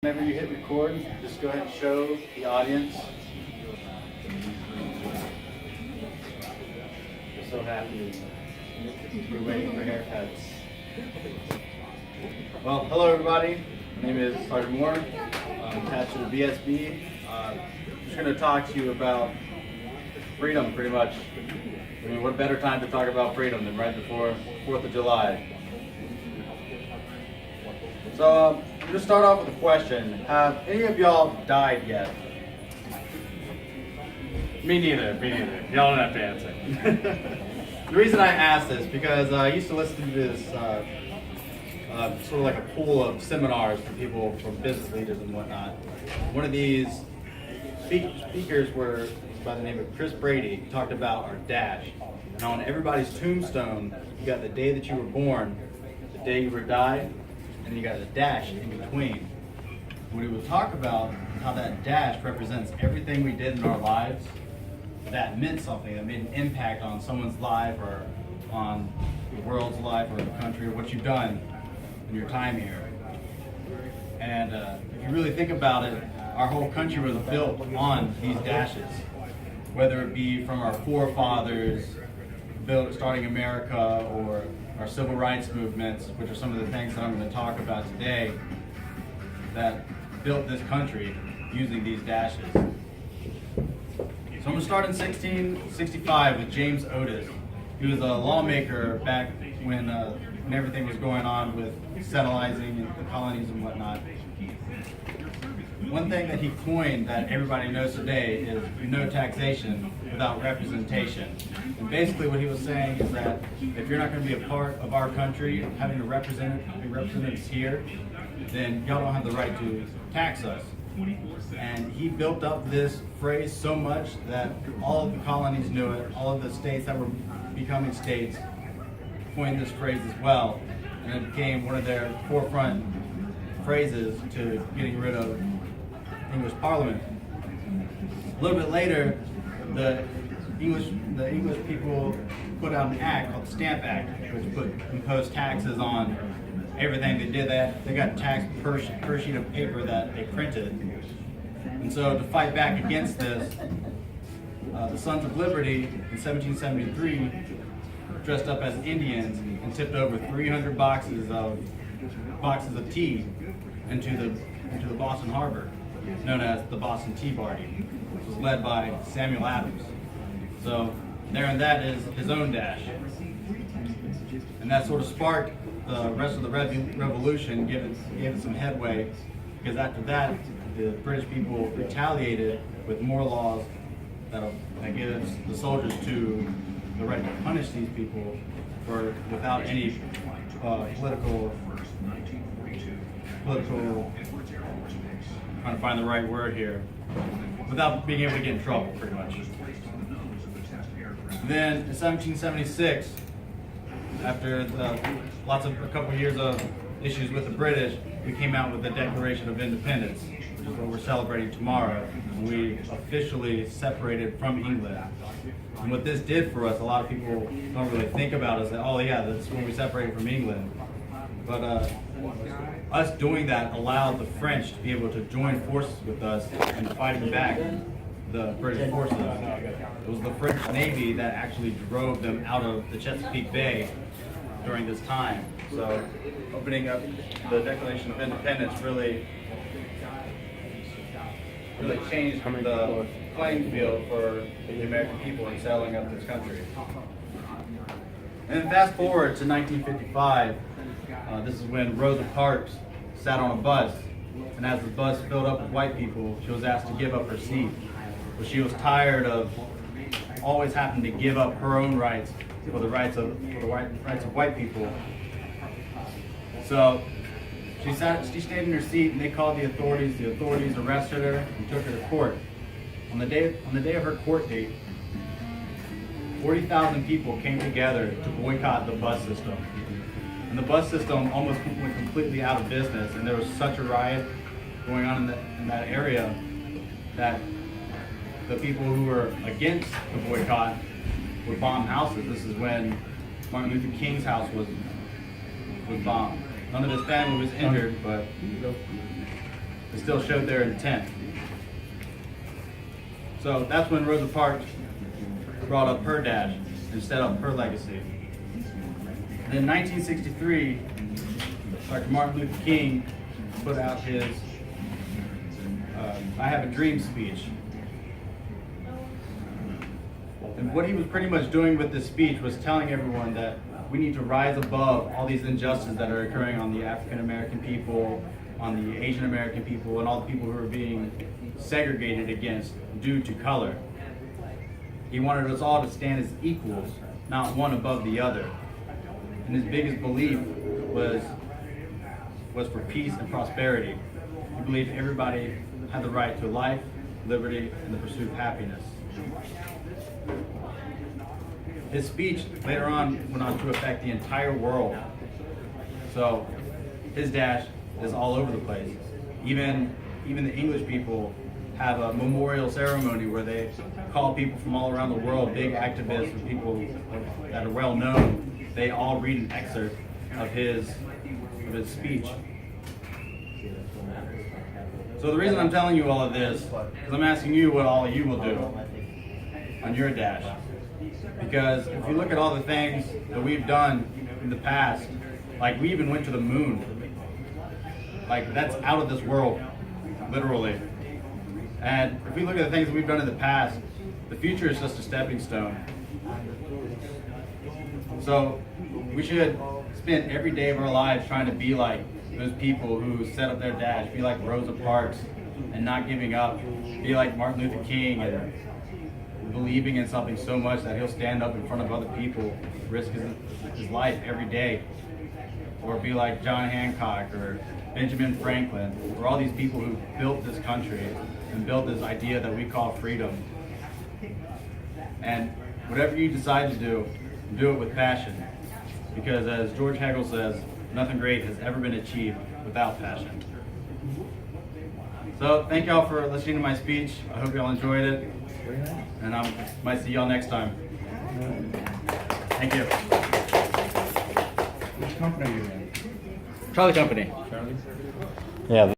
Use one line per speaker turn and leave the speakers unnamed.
Whenever you hit record, just go ahead and show the audience. We're so happy. We're waiting for haircuts. Well, hello everybody. My name is Sergeant Moore. I'm attached to the VSB. I'm just going to talk to you about freedom, pretty much. I mean, what better time to talk about freedom than right before 4th of July? So, I'm going to start off with a question. Have any of y'all died yet?
Me neither. Y'all don't have to answer.
The reason I ask this because I used to listen to this sort of like a pool of seminars for people, from business leaders and whatnot. One of these speakers were by the name of Chris Brady. He talked about our dash. And on everybody's tombstone, you got the day that you were born, the day you were died, and you got a dash in between. When we would talk about how that dash represents everything we did in our lives that meant something, that made an impact on someone's life or on the world's life or the country, or what you've done in your time here. And if you really think about it, our whole country was built on these dashes, whether it be from our forefathers starting America, or our civil rights movements, which are some of the things that I'm going to talk about today, that built this country using these dashes. So I'm going to start in 1665 with James Otis. He was a lawmaker back when everything was going on with settling the colonies and whatnot. One thing that he coined that everybody knows today is no taxation without representation. And basically what he was saying is that if you're not going to be a part of our country, having representatives here, then y'all don't have the right to tax us. And he built up this phrase so much that all of the colonies knew it, all of the states that were becoming states coined this phrase as well. And it became one of their forefront phrases to getting rid of English Parliament. A little bit later, the English people put out an act called the Stamp Act, which imposed taxes on everything they did. They got taxed per sheet of paper that they printed. And so to fight back against this, the Sons of Liberty in 1773 dressed up as Indians and tipped over 300 boxes of tea into the Boston Harbor, known as the Boston Tea Party, which was led by Samuel Adams. So there, and that is his own dash. And that sort of sparked the rest of the revolution, gave it some headway, because after that, the British people retaliated with more laws that gives the soldiers the right to punish these people without any political, trying to find the right word here, without being able to get in trouble, pretty much. Then in 1776, after a couple of years of issues with the British, we came out with the Declaration of Independence, which is what we're celebrating tomorrow. We officially separated from England. And what this did for us, a lot of people don't really think about, is that, oh yeah, that's when we separated from England. But us doing that allowed the French to be able to join forces with us in fighting back the British forces. It was the French Navy that actually drove them out of the Chesapeake Bay during this time. So opening up the Declaration of Independence really changed the playing field for the American people in sailing up this country. And then fast forward to 1955, this is when Rosa Parks sat on a bus, and as the bus filled up with white people, she was asked to give up her seat. But she was tired of always having to give up her own rights for the rights of white people. So she stayed in her seat, and they called the authorities. The authorities arrested her and took her to court. On the day of her court date, 40,000 people came together to boycott the bus system. And the bus system almost went completely out of business, and there was such a riot going on in that area that the people who were against the boycott would bomb houses. This is when Martin Luther King's house was bombed. None of his family was injured, but it still showed their intent. So that's when Rosa Parks brought up her dash and set up her legacy. And in 1963, Dr. Martin Luther King put out his I Have a Dream speech. And what he was pretty much doing with this speech was telling everyone that we need to rise above all these injustices that are occurring on the African American people, on the Asian American people, and all the people who are being segregated against due to color. He wanted us all to stand as equals, not one above the other. And his biggest belief was for peace and prosperity. He believed everybody had the right to life, liberty, and the pursuit of happiness. His speech later on went on to affect the entire world. So his dash is all over the place. Even the English people have a memorial ceremony where they call people from all around the world, big activists and people that are well known. They all read an excerpt of his speech. So the reason I'm telling you all of this is I'm asking you what all of you will do on your dash. Because if you look at all the things that we've done in the past, like we even went to the moon. Like that's out of this world, literally. And if we look at the things that we've done in the past, the future is just a stepping stone. So we should spend every day of our lives trying to be like those people who set up their dash, be like Rosa Parks and not giving up, be like Martin Luther King and believing in something so much that he'll stand up in front of other people, risk his life every day. Or be like John Hancock or Benjamin Franklin, or all these people who built this country and built this idea that we call freedom. And whatever you decide to do it with passion. Because as George Hegel says, nothing great has ever been achieved without passion. So thank y'all for listening to my speech. I hope y'all enjoyed it. And I might see y'all next time. Thank you.
Which company are you in?
Charlie Company.
Charlie?
Yeah.